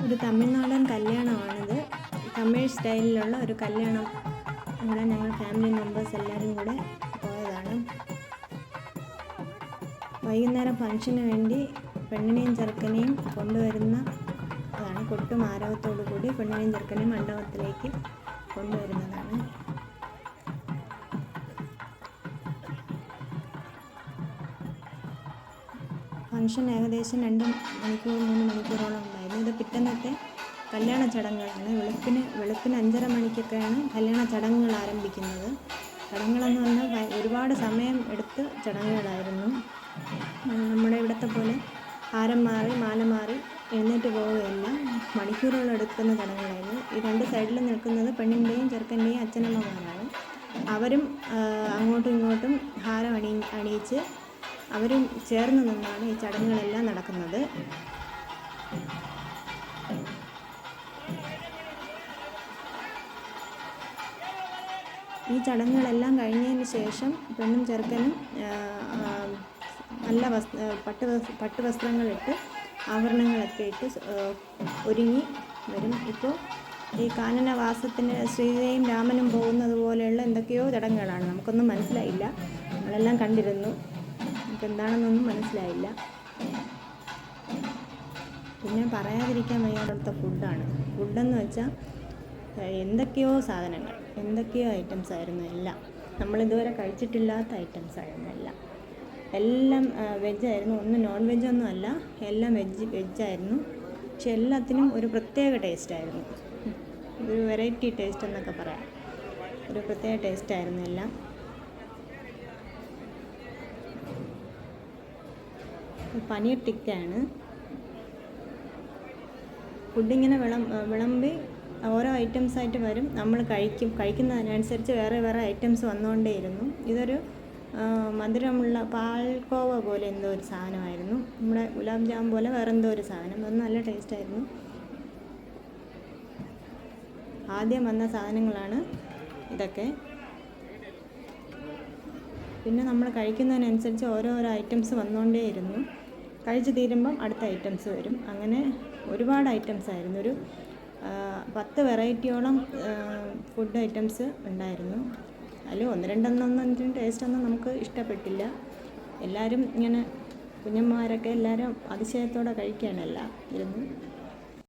ഒരു തമിഴ്നാടൻ കല്യാണമാണിത്. തമിഴ് സ്റ്റൈലിലുള്ള ഒരു കല്യാണം. ഇവിടെ ഞങ്ങൾ ഫാമിലി മെമ്പേഴ്സ് എല്ലാവരും കൂടെ പോയതാണ്. വൈകുന്നേരം ഫംഗ്ഷന് വേണ്ടി പെണ്ണിനെയും ചെറുക്കനെയും കൊണ്ടുവരുന്ന അതാണ്. കൊട്ടും ആരവത്തോടു കൂടി പെണ്ണിനെയും ചെറുക്കനെയും മണ്ഡപത്തിലേക്ക് കൊണ്ടുവരുന്നതാണ്. ഫംഗ്ഷൻ ഏകദേശം 2 മണിക്കൂർ 3 മണിക്കൂറോളം ഉണ്ടായിരുന്നു. ഇത് പിറ്റന്നത്തെ കല്യാണ ചടങ്ങുകളാണ്. വെളുപ്പിന് 5:30 മണിക്കൊക്കെയാണ് കല്യാണ ചടങ്ങുകൾ ആരംഭിക്കുന്നത്. ചടങ്ങുകളെന്ന് പറഞ്ഞാൽ ഒരുപാട് സമയം എടുത്ത് ചടങ്ങുകളായിരുന്നു. നമ്മുടെ ഇവിടുത്തെ പോലെ ഹാരം മാറി മാല മാറി എഴുന്നേറ്റ് പോവുകയല്ല, മണിക്കൂറുകൾ എടുക്കുന്ന ചടങ്ങുകളായിരുന്നു. ഈ 2 സൈഡിൽ നിൽക്കുന്നത് പെണ്ണിൻ്റെയും ചെറുക്കൻ്റെയും അച്ഛനമ്മമാരാണ്. അവരും അങ്ങോട്ടും ഇങ്ങോട്ടും ഹാരം അണിയിച്ച് അവരും ചേർന്ന് നിന്നാണ് ഈ ചടങ്ങുകളെല്ലാം നടക്കുന്നത്. ഈ ചടങ്ങുകളെല്ലാം കഴിഞ്ഞതിന് ശേഷം പെണ്ണും ചെറുക്കനും നല്ല പട്ടുവസ്ത്രങ്ങളിട്ട് ആഭരണങ്ങളൊക്കെ ഇട്ട് ഒരുങ്ങി വരും. ഇപ്പോൾ ഈ കാനനവാസത്തിന് സീതയും രാമനും പോകുന്നത് പോലെയുള്ള എന്തൊക്കെയോ ചടങ്ങുകളാണ്. നമുക്കൊന്നും മനസ്സിലായില്ല. നമ്മളെല്ലാം കണ്ടിരുന്നു, നമുക്ക് എന്താണെന്നൊന്നും മനസ്സിലായില്ല. പിന്നെ പറയാതിരിക്കാൻ വയ്യാത്ത ഫുഡാണ്. ഫുഡെന്ന് വെച്ചാൽ എന്തൊക്കെയോ സാധനങ്ങൾ, എന്തൊക്കെയോ ഐറ്റംസ് ആയിരുന്നു എല്ലാം. നമ്മളിതുവരെ കഴിച്ചിട്ടില്ലാത്ത ഐറ്റംസ് ആയിരുന്നു എല്ലാം വെജായിരുന്നു. ഒന്നും നോൺ വെജൊന്നും അല്ല, എല്ലാം വെജായിരുന്നു. പക്ഷെ എല്ലാത്തിനും ഒരു പ്രത്യേക ടേസ്റ്റായിരുന്നു. ഒരു വെറൈറ്റി ടേസ്റ്റ് എന്നൊക്കെ പറയാം. ഒരു പ്രത്യേക ടേസ്റ്റായിരുന്നു എല്ലാം. പനീർ ടിക്കയാണ്. ഫുഡിങ്ങനെ വിളമ്പി ഓരോ ഐറ്റംസായിട്ട് വരും. നമ്മൾ കഴിക്കുന്നതിനനുസരിച്ച് വേറെ വേറെ ഐറ്റംസ് വന്നുകൊണ്ടേയിരുന്നു. ഇതൊരു മധുരമുള്ള പാൽക്കോവ പോലെ എന്തോ ഒരു സാധനമായിരുന്നു. നമ്മുടെ ഗുലാബ് ജാം പോലെ വേറെ എന്തോ ഒരു സാധനം. അത് നല്ല ടേസ്റ്റായിരുന്നു. ആദ്യം വന്ന സാധനങ്ങളാണ് ഇതൊക്കെ. പിന്നെ നമ്മൾ കഴിക്കുന്നതിനനുസരിച്ച് ഓരോരോ ഐറ്റംസ് വന്നുകൊണ്ടേയിരുന്നു. കഴിച്ച് തീരുമ്പം അടുത്ത ഐറ്റംസ് വരും. അങ്ങനെ ഒരുപാട് ഐറ്റംസ് ആയിരുന്നു. ഒരു 10 വെറൈറ്റിയോളം ഫുഡ് ഐറ്റംസ് ഉണ്ടായിരുന്നു. അതിൽ 1-2 ടേസ്റ്റൊന്നും നമുക്ക് ഇഷ്ടപ്പെട്ടില്ല. എല്ലാവരും ഇങ്ങനെ കുഞ്ഞന്മാരൊക്കെ എല്ലാവരും അതിശയത്തോടെ കഴിക്കുകയാണല്ല ഇരുന്ന്.